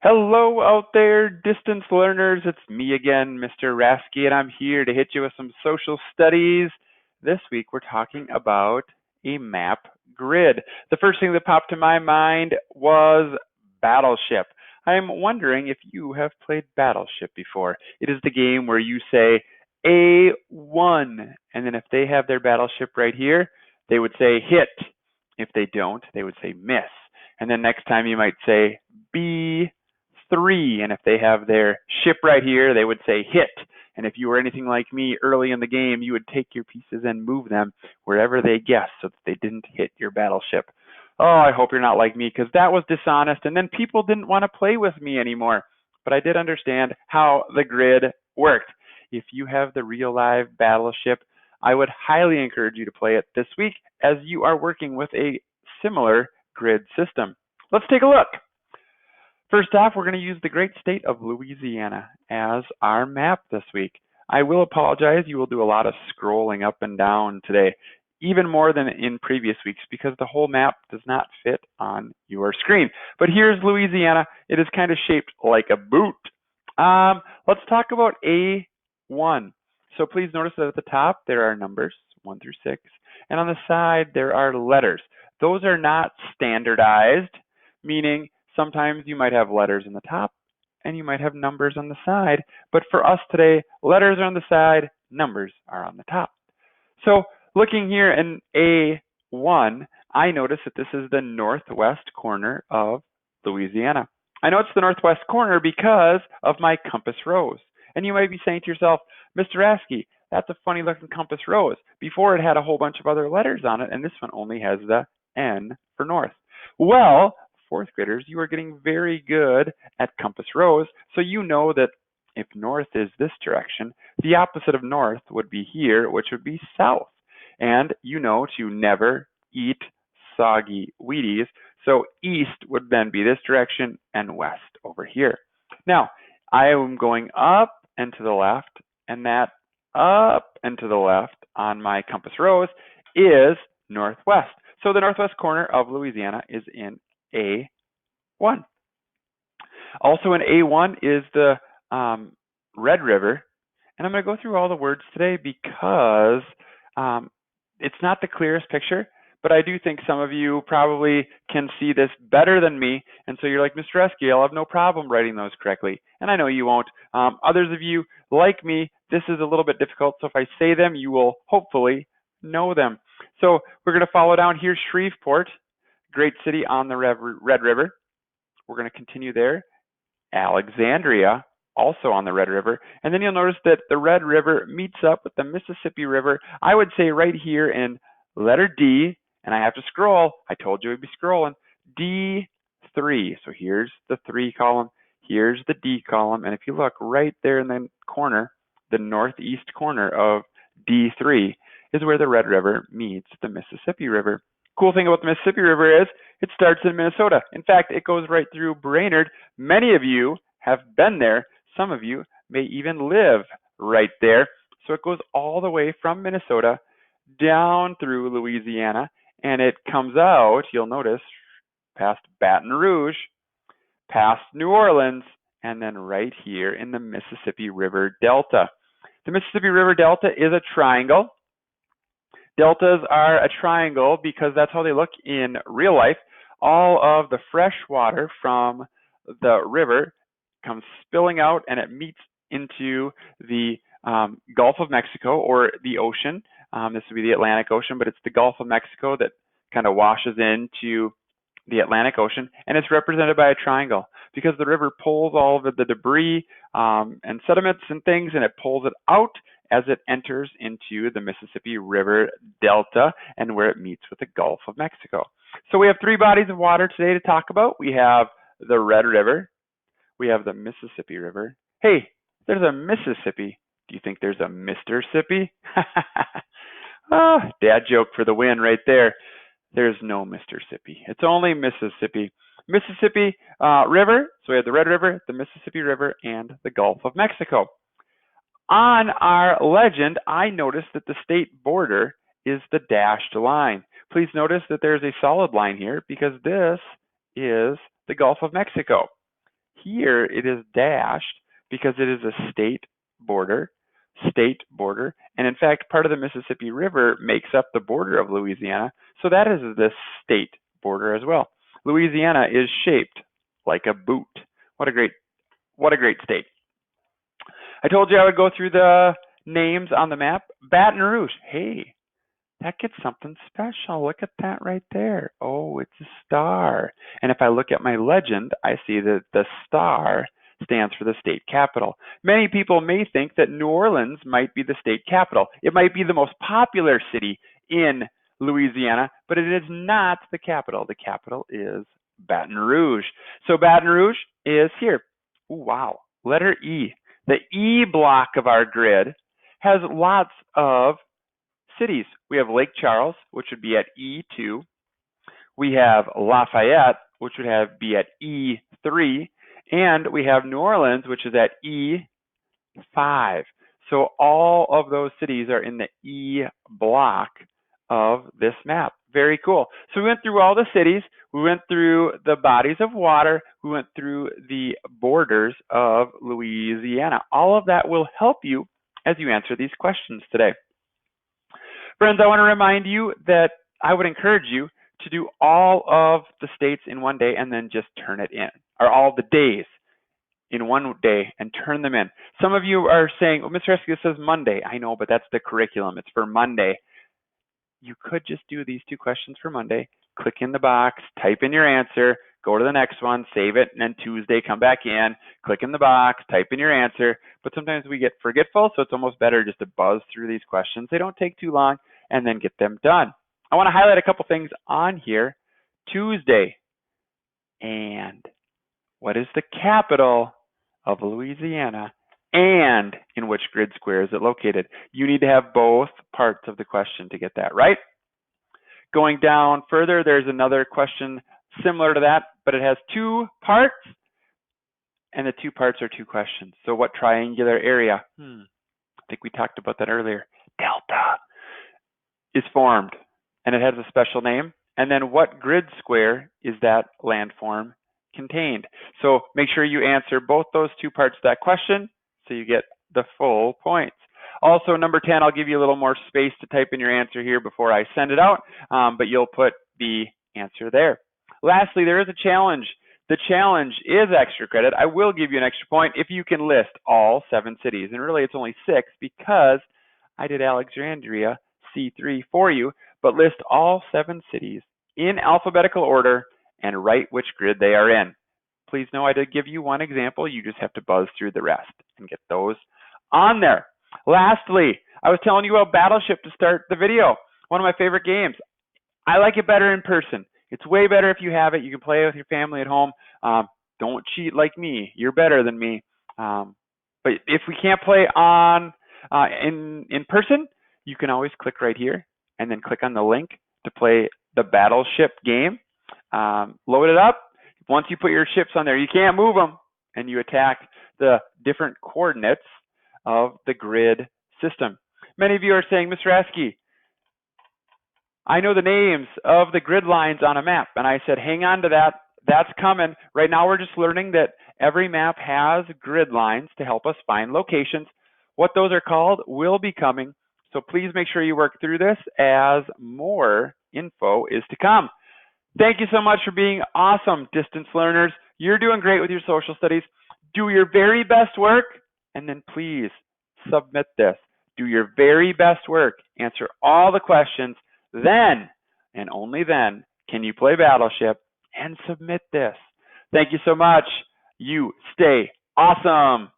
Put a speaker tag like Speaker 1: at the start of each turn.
Speaker 1: Hello out there, distance learners. It's me again, Mr. Rasky, and I'm here to hit you with some social studies. This week we're talking about a map grid. The first thing that popped to my mind was Battleship. I'm wondering if you have played Battleship before. It is the game where you say A1, and then if they have their battleship right here, they would say hit. If they don't, they would say miss. And then next time you might say B3, and if they have their ship right here, they would say hit. And if you were anything like me early in the game, you would take your pieces and move them wherever they guessed so that they didn't hit your battleship. Oh, I hope you're not like me, because that was dishonest, and then people didn't want to play with me anymore. But I did understand how the grid worked. If you have the real live battleship, I would highly encourage you to play it this week as you are working with a similar grid system. Let's take a look. First off, we're going to use the great state of Louisiana as our map this week. I will apologize, you will do a lot of scrolling up and down today, even more than in previous weeks, because the whole map does not fit on your screen. But here's Louisiana. It is kind of shaped like a boot. Let's talk about A1. So please notice that at the top there are numbers, 1 through 6, and on the side there are letters. Those are not standardized, meaning sometimes you might have letters in the top and you might have numbers on the side. But for us today, letters are on the side, numbers are on the top. So looking here in A1, I notice that this is the northwest corner of Louisiana. I know it's the northwest corner because of my compass rose. And you might be saying to yourself, Mr. Rasky, that's a funny looking compass rose. Before it had a whole bunch of other letters on it, and this one only has the N for north. Well, fourth graders, you are getting very good at compass rose, so you know that if north is this direction, the opposite of north would be here, which would be south. And you know to never eat soggy Wheaties, so east would then be this direction and west over here. Now, I am going up and to the left, and that up and to the left on my compass rose is northwest. So the northwest corner of Louisiana is in A1. Also in A1 is the Red River. And I'm going to go through all the words today because it's not the clearest picture, but I do think some of you probably can see this better than me. And so you're like, Mr. Esky, I'll have no problem writing those correctly. And I know you won't. Others of you, like me, this is a little bit difficult. So if I say them, you will hopefully know them. So we're going to follow down here, Shreveport, great city on the Red River. We're going to continue there. Alexandria, also on the Red River. And then you'll notice that the Red River meets up with the Mississippi River, I would say right here in letter D, and I have to scroll. I told you we'd be scrolling. D3. So here's the 3 column. Here's the D column. And if you look right there in the corner, the northeast corner of D3 is where the Red River meets the Mississippi River. Cool thing about the Mississippi River is it starts in Minnesota. In fact, it goes right through Brainerd. Many of you have been there. Some of you may even live right there. So it goes all the way from Minnesota down through Louisiana, and it comes out, you'll notice, past Baton Rouge, past New Orleans, and then right here in the Mississippi River Delta. The Mississippi River Delta is a triangle. Deltas are a triangle because that's how they look in real life. All of the fresh water from the river comes spilling out and it meets into the Gulf of Mexico or the ocean. This would be the Atlantic Ocean, but it's the Gulf of Mexico that kind of washes into the Atlantic Ocean, and it's represented by a triangle because the river pulls all of the debris and sediments and things, and it pulls it out as it enters into the Mississippi River Delta and where it meets with the Gulf of Mexico. So we have 3 bodies of water today to talk about. We have the Red River. We have the Mississippi River. Hey, there's a Mississippi. Do you think there's a Mr. Sippy? Oh, dad joke for the win right there. There's no Mr. Sippy. It's only Mississippi. Mississippi River. So we have the Red River, the Mississippi River, and the Gulf of Mexico. On our legend, I noticed that the state border is the dashed line. Please notice that there's a solid line here because this is the Gulf of Mexico. Here it is dashed because it is a state border, and in fact, part of the Mississippi River makes up the border of Louisiana, so that is the state border as well. Louisiana is shaped like a boot. What a great state. I told you I would go through the names on the map. Baton Rouge. Hey, that gets something special. Look at that right there. Oh, it's a star. And if I look at my legend, I see that the star stands for the state capital. Many people may think that New Orleans might be the state capital. It might be the most popular city in Louisiana, but it is not the capital. The capital is Baton Rouge. So Baton Rouge is here. Ooh, wow. Letter E. The E block of our grid has lots of cities. We have Lake Charles, which would be at E2. We have Lafayette, which would be at E3. And we have New Orleans, which is at E5. So all of those cities are in the E block of this map. Very cool. So we went through all the cities. We went through the bodies of water. We went through the borders of Louisiana. All of that will help you as you answer these questions today. Friends, I want to remind you that I would encourage you to do all of the states in one day and then just turn it in, or all the days in one day and turn them in. Some of you are saying, well, Mr. Reske, says Monday. I know, but that's the curriculum. It's for Monday. You could just do these 2 questions for Monday, click in the box, type in your answer, go to the next one, save it, and then Tuesday come back in, click in the box, type in your answer. But sometimes we get forgetful, so it's almost better just to buzz through these questions. They don't take too long, and then get them done. I want to highlight a couple things on here. Tuesday. And what is the capital of Louisiana? And in which grid square is it located? You need to have both parts of the question to get that right. Going down further, there's another question similar to that, but it has 2 parts, and the 2 parts are 2 questions. So what triangular area? I think we talked about that earlier. Delta is formed, and it has a special name. And then what grid square is that landform contained? So make sure you answer both those 2 parts of that question so you get the full points. Also, number 10, I'll give you a little more space to type in your answer here before I send it out, but you'll put the answer there. Lastly, there is a challenge. The challenge is extra credit. I will give you an extra point if you can list all 7 cities. And really, it's only 6 because I did Alexandria C3 for you, but list all 7 cities in alphabetical order and write which grid they are in. Please know I did give you one example. You just have to buzz through the rest and get those on there. Lastly, I was telling you about Battleship to start the video. One of my favorite games. I like it better in person. It's way better if you have it. You can play it with your family at home. Don't cheat like me. You're better than me. But if we can't play on in person, you can always click right here and then click on the link to play the Battleship game. Load it up. Once you put your ships on there, you can't move them, and you attack the different coordinates of the grid system. Many of you are saying, Mr. Reske, I know the names of the grid lines on a map. And I said, hang on to that. That's coming. Right now, we're just learning that every map has grid lines to help us find locations. What those are called will be coming. So please make sure you work through this as more info is to come. Thank you so much for being awesome, distance learners. You're doing great with your social studies. Do your very best work, and then please submit this. Do your very best work. Answer all the questions. Then, and only then, can you play Battleship and submit this. Thank you so much. You stay awesome.